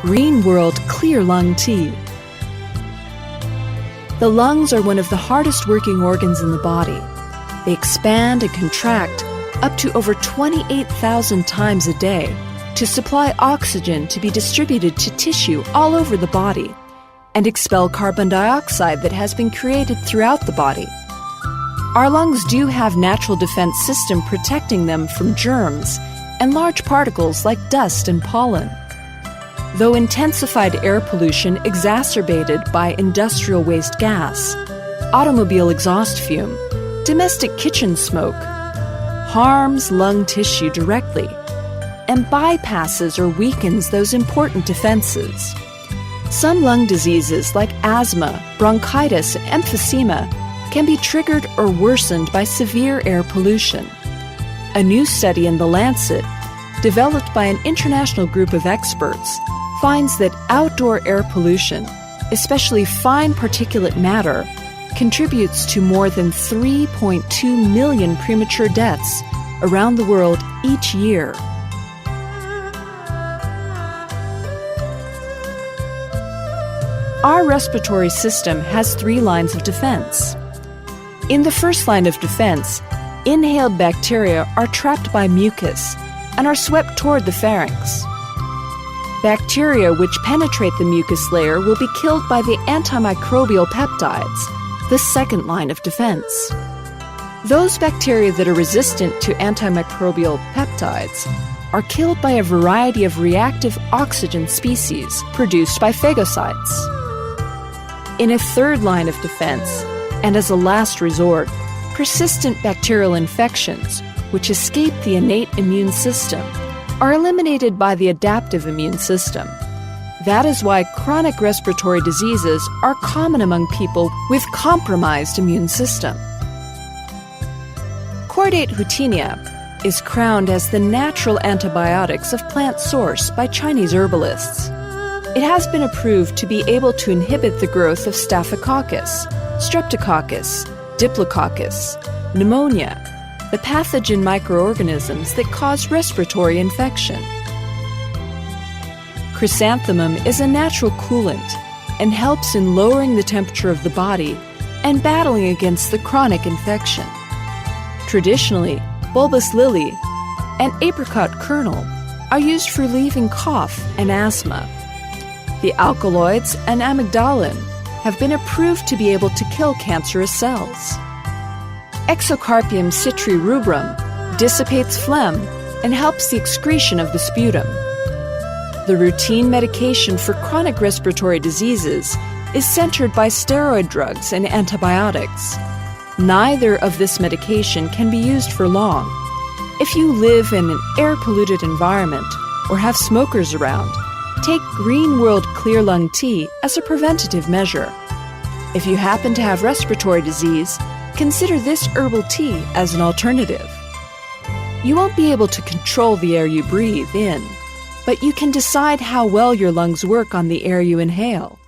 Green World Clear Lung Tea. The lungs are one of the hardest working organs in the body. They expand and contract up to over 28,000 times a day to supply oxygen to be distributed to tissue all over the body and expel carbon dioxide that has been created throughout the body. Our lungs do have natural defense system protecting them from germs and large particles like dust and pollen. Though intensified air pollution exacerbated by industrial waste gas, automobile exhaust fume, domestic kitchen smoke, harms lung tissue directly and bypasses or weakens those important defenses. Some lung diseases like asthma, bronchitis, and emphysema can be triggered or worsened by severe air pollution. A new study in The Lancet, developed by an international group of experts, finds that outdoor air pollution, especially fine particulate matter, contributes to more than 3.2 million premature deaths around the world each year. Our respiratory system has 3 lines of defense. In the first line of defense, inhaled bacteria are trapped by mucus and are swept toward the pharynx. Bacteria which penetrate the mucus layer will be killed by the antimicrobial peptides, the second line of defense. Those bacteria that are resistant to antimicrobial peptides are killed by a variety of reactive oxygen species produced by phagocytes. In a third line of defense, and as a last resort, persistent bacterial infections, which escape the innate immune system, are eliminated by the adaptive immune system. That is why chronic respiratory diseases are common among people with compromised immune system. Chordate houttenia is crowned as the natural antibiotics of plant source by Chinese herbalists. It has been approved to be able to inhibit the growth of Staphylococcus, Streptococcus, Diplococcus, pneumonia, the pathogen microorganisms that cause respiratory infection. Chrysanthemum is a natural coolant and helps in lowering the temperature of the body and battling against the chronic infection. Traditionally, bulbous lily and apricot kernel are used for relieving cough and asthma. The alkaloids and amygdalin have been approved to be able to kill cancerous cells. Exocarpium citri rubrum dissipates phlegm and helps the excretion of the sputum. The routine medication for chronic respiratory diseases is centered by steroid drugs and antibiotics. Neither of this medication can be used for long. If you live in an air-polluted environment or have smokers around, take Green World Clear Lung Tea as a preventative measure. If you happen to have respiratory disease, consider this herbal tea as an alternative. You won't be able to control the air you breathe in, but you can decide how well your lungs work on the air you inhale.